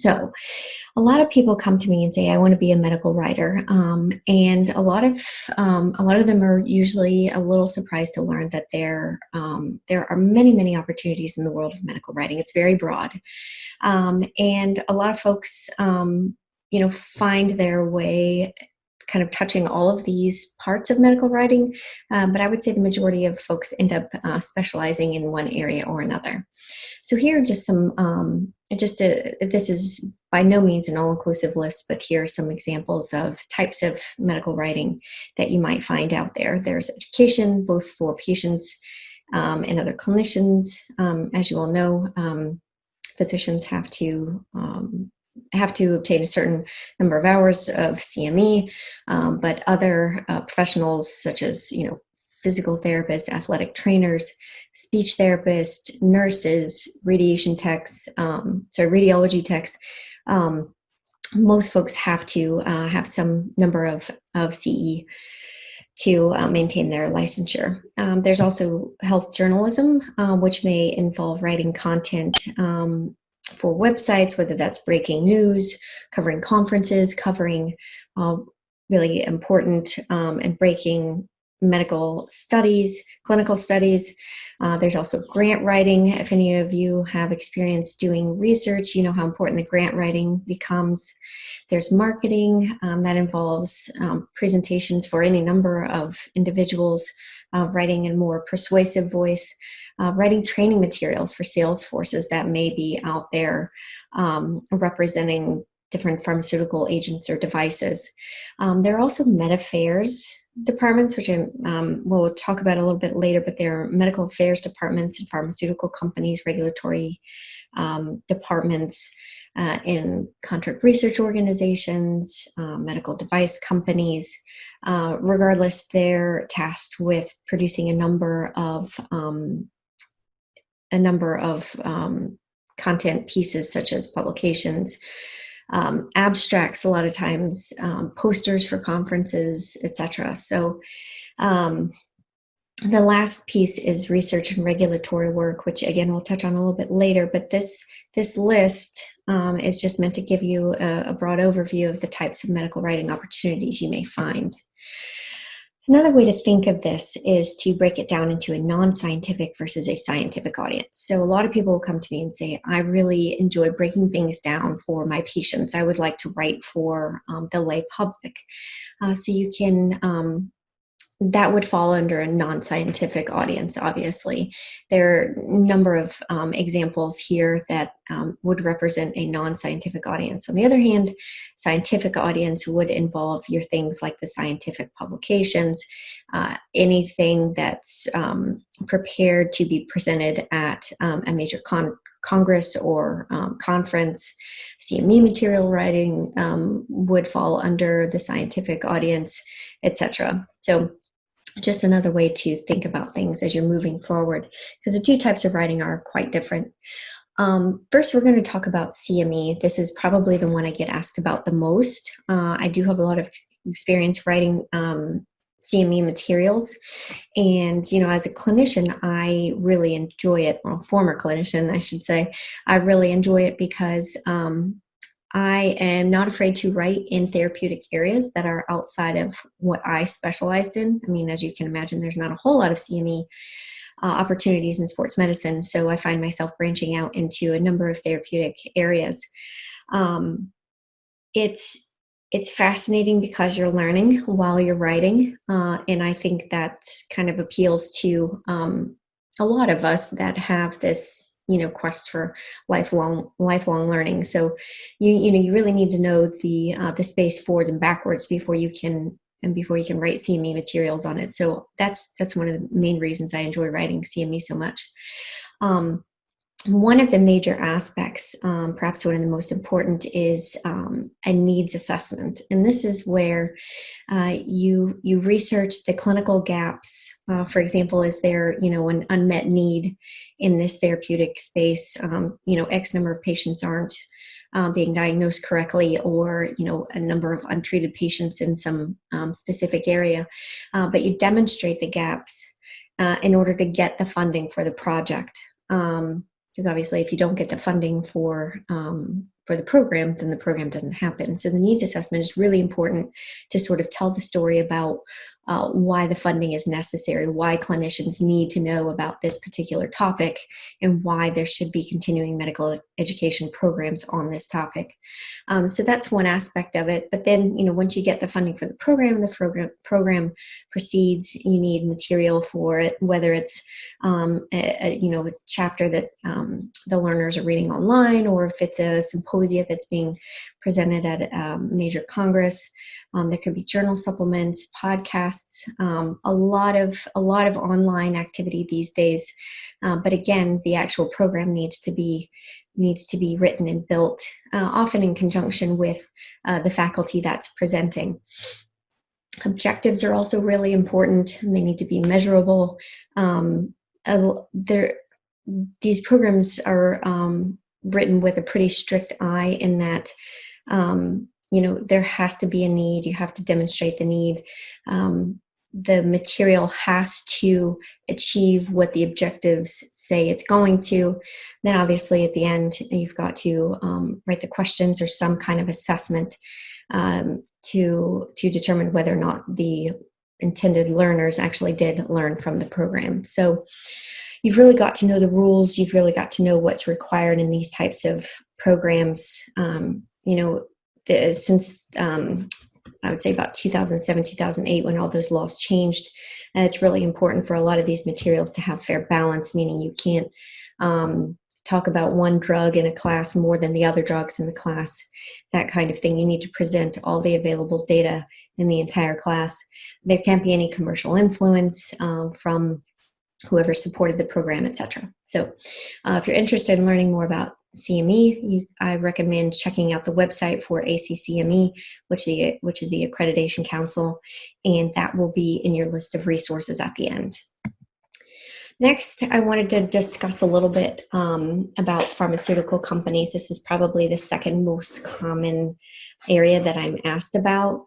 So, a lot of people come to me and say, "I want to be a medical writer," and a lot of them are usually a little surprised to learn that there are many, many opportunities in the world of medical writing. It's very broad, and a lot of folks, find their way kind of touching all of these parts of medical writing, but I would say the majority of folks end up specializing in one area or another. So here are just some, this is by no means an all-inclusive list, but here are some examples of types of medical writing that you might find out there. There's education, both for patients and other clinicians. As you all know, physicians have to obtain a certain number of hours of CME, but other professionals such as physical therapists, athletic trainers, speech therapists, nurses, radiology techs. Most folks have to have some number of CE to maintain their licensure. There's also health journalism, which may involve writing content for websites, whether that's breaking news, covering conferences, covering really important and breaking medical studies, clinical studies. There's also grant writing. If any of you have experience doing research, you know how important the grant writing becomes. There's marketing that involves presentations for any number of individuals, writing in a more persuasive voice, writing training materials for sales forces that may be out there representing different pharmaceutical agents or devices. There are also med affairs departments, which we'll talk about a little bit later, but there are medical affairs departments in pharmaceutical companies, regulatory departments in contract research organizations, medical device companies. Regardless, they're tasked with producing a number of content pieces, such as publications, abstracts, a lot of times, posters for conferences, etc. So the last piece is research and regulatory work, which again we'll touch on a little bit later, but this list is just meant to give you a broad overview of the types of medical writing opportunities you may find. Another way to think of this is to break it down into a non-scientific versus a scientific audience. So a lot of people will come to me and say, I really enjoy breaking things down for my patients. I would like to write for the lay public. So you can, that would fall under a non-scientific audience, obviously. There are a number of examples here that would represent a non-scientific audience. On the other hand, scientific audience would involve your things like the scientific publications, anything that's prepared to be presented at a major Congress or conference. CME material writing would fall under the scientific audience, etc. So just another way to think about things as you're moving forward, because the two types of writing are quite different. First, we're going to talk about CME. This is probably the one I get asked about the most. I do have a lot of experience writing CME materials, and as a clinician, I really enjoy it. Well, former clinician, I should say, I really enjoy it because I am not afraid to write in therapeutic areas that are outside of what I specialized in. I mean, as you can imagine, there's not a whole lot of CME opportunities in sports medicine, so I find myself branching out into a number of therapeutic areas. It's fascinating because you're learning while you're writing, and I think that kind of appeals to a lot of us that have this quest for lifelong learning. So you really need to know the space forwards and backwards before you can write CME materials on it. So that's one of the main reasons I enjoy writing CME so much. One of the major aspects, perhaps one of the most important, is a needs assessment. And this is where you research the clinical gaps. For example, is there an unmet need in this therapeutic space? X number of patients aren't being diagnosed correctly, or a number of untreated patients in some specific area. But you demonstrate the gaps in order to get the funding for the project. because obviously if you don't get the funding for the program, then the program doesn't happen. So the needs assessment is really important to sort of tell the story about why the funding is necessary, why clinicians need to know about this particular topic, and why there should be continuing medical education programs on this topic. So that's one aspect of it. But then, once you get the funding for the program, program proceeds, you need material for it, whether it's a chapter that the learners are reading online, or if it's a symposia that's being presented at a major congress. There could be journal supplements, podcasts, a lot of online activity these days. But again, the actual program needs to be written and built, often in conjunction with the faculty that's presenting. Objectives are also really important, and they need to be measurable. These programs are written with a pretty strict eye in that there has to be a need. You have to demonstrate the need. The material has to achieve what the objectives say it's going to. Then obviously at the end, you've got to write the questions or some kind of assessment to determine whether or not the intended learners actually did learn from the program. So you've really got to know the rules. You've really got to know what's required in these types of programs. Since I would say about 2007, 2008, when all those laws changed, it's really important for a lot of these materials to have fair balance, meaning you can't talk about one drug in a class more than the other drugs in the class, that kind of thing. You need to present all the available data in the entire class. There can't be any commercial influence from whoever supported the program, etc. So if you're interested in learning more about CME, I recommend checking out the website for ACCME, which is the Accreditation Council, and that will be in your list of resources at the end. Next, I wanted to discuss a little bit about pharmaceutical companies. This is probably the second most common area that I'm asked about.